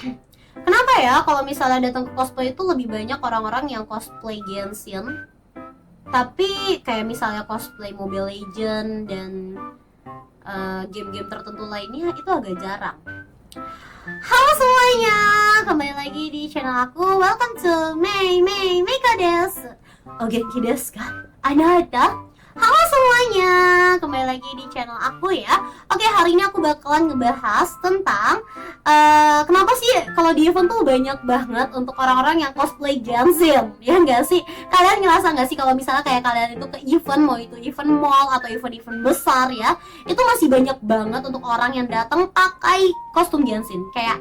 Kenapa ya kalau misalnya datang ke cosplay itu lebih banyak orang-orang yang cosplay Genshin, tapi kayak misalnya cosplay Mobile Legend dan game-game tertentu lainnya itu agak jarang. Halo semuanya, kembali lagi di channel aku. Welcome to Meika desu. O genki desu ka? Anata? Halo semuanya, kembali lagi di channel aku ya. Oke, hari ini aku bakalan ngebahas tentang kenapa sih kalau di event tuh banyak banget untuk orang-orang yang cosplay Genshin. Ya nggak sih? Kalian ngerasa nggak sih kalau misalnya kayak kalian itu ke event, mau itu event mall atau event-event besar ya, itu masih banyak banget untuk orang yang datang pakai kostum Genshin. Kayak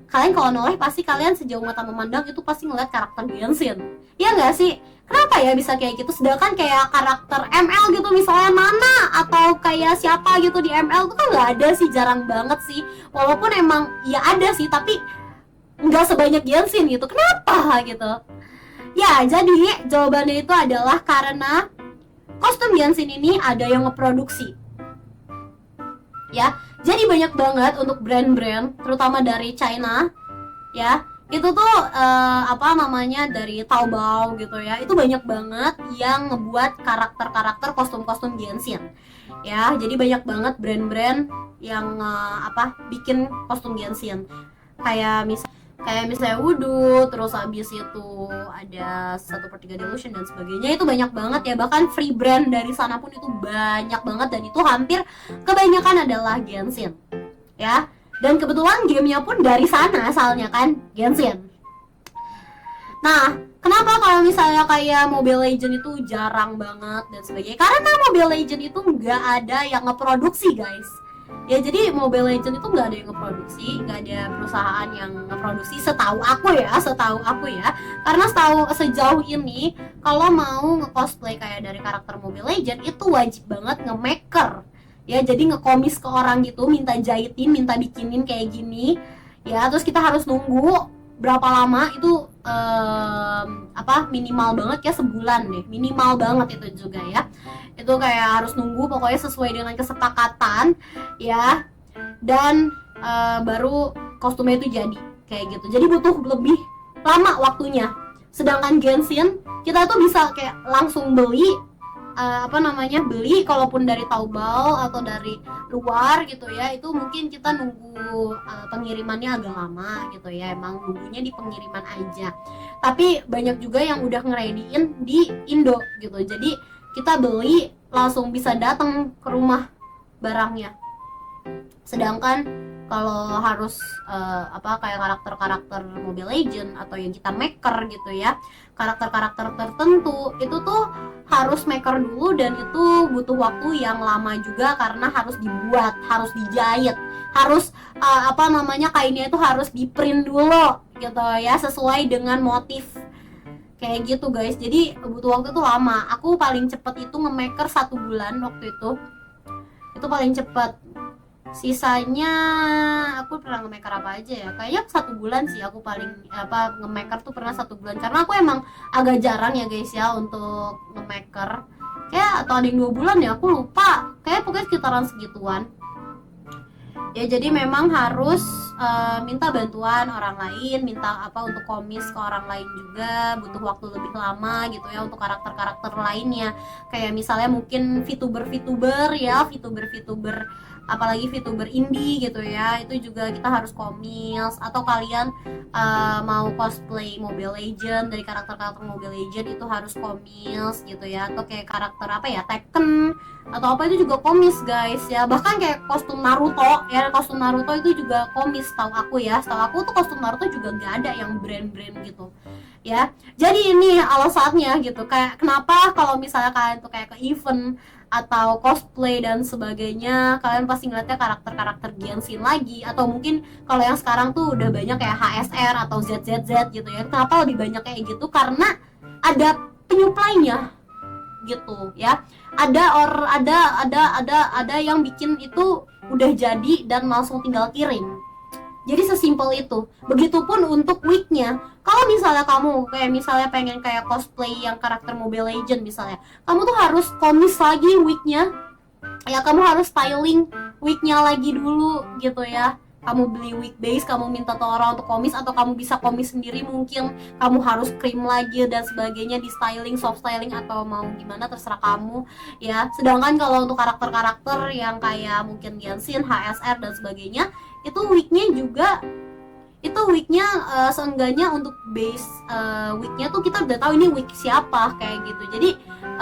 kalian kalau noleh pasti kalian sejauh mata memandang itu pasti ngeliat karakter Genshin. Ya nggak sih? Kenapa ya bisa kayak gitu? Sedangkan kayak karakter ML gitu misalnya Nana atau kayak siapa gitu di ML tuh kan nggak ada sih, jarang banget sih. Walaupun emang ya ada sih, tapi nggak sebanyak Genshin gitu. Kenapa gitu? Ya, jadi jawabannya itu adalah karena kostum Genshin ini ada yang ngeproduksi. Ya, jadi banyak banget untuk brand-brand, terutama dari China, ya. Itu tuh apa namanya, dari Taobao gitu ya. Itu banyak banget yang ngebuat karakter-karakter kostum-kostum Genshin. Ya, jadi banyak banget brand-brand yang bikin kostum Genshin. Kayak misalnya Wudhu, terus habis itu ada 1/3 Delusion dan sebagainya. Itu banyak banget ya, bahkan free brand dari sana pun itu banyak banget, dan itu hampir kebanyakan adalah Genshin ya. Dan kebetulan gamenya pun dari sana asalnya kan, Genshin. Nah, kenapa kalau misalnya kayak Mobile Legend itu jarang banget dan sebagainya? Karena Mobile Legend itu nggak ada yang ngeproduksi, guys. Ya, jadi Mobile Legend itu nggak ada yang ngeproduksi, nggak ada perusahaan yang ngeproduksi setahu aku ya. Karena sejauh ini kalau mau nge-cosplay kayak dari karakter Mobile Legend itu wajib banget nge-maker. Ya, jadi nge-komis ke orang gitu, minta jahitin, minta bikinin kayak gini. Ya, terus kita harus nunggu berapa lama itu, minimal banget ya sebulan deh, minimal banget itu juga ya. Itu kayak harus nunggu pokoknya sesuai dengan kesepakatan ya. Dan baru kostumnya itu jadi kayak gitu, jadi butuh lebih lama waktunya. Sedangkan Genshin kita tuh bisa kayak langsung beli, beli kalaupun dari Taobao atau dari luar gitu ya. Itu mungkin kita nunggu pengirimannya agak lama gitu ya, emang nunggunya di pengiriman aja. Tapi banyak juga yang udah ngereadyin di Indo gitu, jadi kita beli langsung bisa datang ke rumah barangnya. Sedangkan kalau harus kayak karakter-karakter Mobile Legend atau yang kita maker gitu ya, karakter-karakter tertentu itu tuh harus maker dulu, dan itu butuh waktu yang lama juga karena harus dibuat, harus dijahit, harus kainnya itu harus di print dulu gitu ya, sesuai dengan motif kayak gitu, guys. Jadi butuh waktu tuh lama. Aku paling cepet itu nge-maker 1 bulan waktu itu paling cepet. Sisanya aku pernah nge-maker apa aja ya, kayaknya 1 bulan sih aku paling nge-maker tuh pernah 1 bulan, karena aku emang agak jarang ya guys ya untuk nge-maker. Kayak atau ada yang 2 bulan ya, aku lupa, kayak pokoknya sekitaran segituan ya. Jadi memang harus minta bantuan orang lain, minta untuk komis ke orang lain juga, butuh waktu lebih lama gitu ya untuk karakter-karakter lainnya. Kayak misalnya mungkin VTuber ya, VTuber apalagi VTuber indie gitu ya, itu juga kita harus komis. Atau kalian mau cosplay Mobile Legend, dari karakter-karakter Mobile Legend itu harus komis gitu ya. Atau kayak karakter Tekken atau apa itu juga komis, guys ya. Bahkan kayak kostum Naruto ya, kostum Naruto itu juga komis setahu aku ya. Setahu aku tuh kostum Naruto juga nggak ada yang brand-brand gitu ya. Jadi ini alasannya gitu, kayak kenapa kalau misalnya kalian tuh kayak ke event atau cosplay dan sebagainya, kalian pasti ngeliatnya karakter-karakter Genshin lagi. Atau mungkin kalau yang sekarang tuh udah banyak kayak HSR atau ZZZ gitu ya. Kenapa lebih banyak kayak gitu? Karena ada penyuplainya gitu ya. Ada yang bikin itu udah jadi dan langsung tinggal kirim. Jadi sesimpel itu. Begitupun untuk wignya. Kalau misalnya kamu kayak misalnya pengen kayak cosplay yang karakter Mobile Legend misalnya, kamu tuh harus komis lagi wignya. Ya, kamu harus styling wignya lagi dulu gitu ya. kamu beli wig base, kamu minta tuh orang untuk komis, atau kamu bisa komis sendiri, mungkin kamu harus krim lagi dan sebagainya, di styling, soft styling, atau mau gimana terserah kamu ya. Sedangkan kalau untuk karakter-karakter yang kayak mungkin Genshin, HSR dan sebagainya, itu wignya seenggaknya untuk base wignya tuh kita udah tahu ini wig siapa kayak gitu. Jadi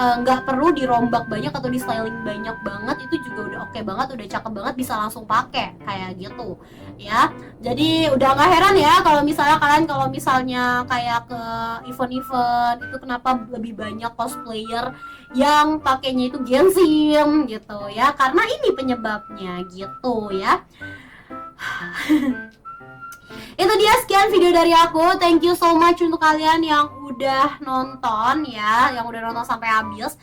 nggak perlu dirombak banyak atau di styling banyak banget, itu juga udah oke banget, udah cakep banget, bisa langsung pakai kayak gitu ya. Jadi udah nggak heran ya kalau misalnya kalian kayak ke event-event itu kenapa lebih banyak cosplayer yang pakainya itu Genshin gitu ya, karena ini penyebabnya gitu ya. Itu dia, sekian video dari aku. Thank you so much untuk kalian yang udah nonton ya, yang udah nonton sampai habis.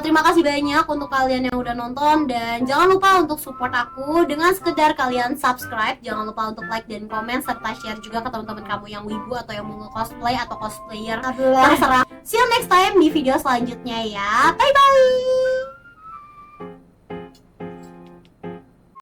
Terima kasih banyak untuk kalian yang udah nonton, dan jangan lupa untuk support aku dengan sekedar kalian subscribe. Jangan lupa untuk like dan komen, serta share juga ke teman-teman kamu yang wibu atau yang mau cosplay atau cosplayer, terserah. See you next time di video selanjutnya ya. Bye bye.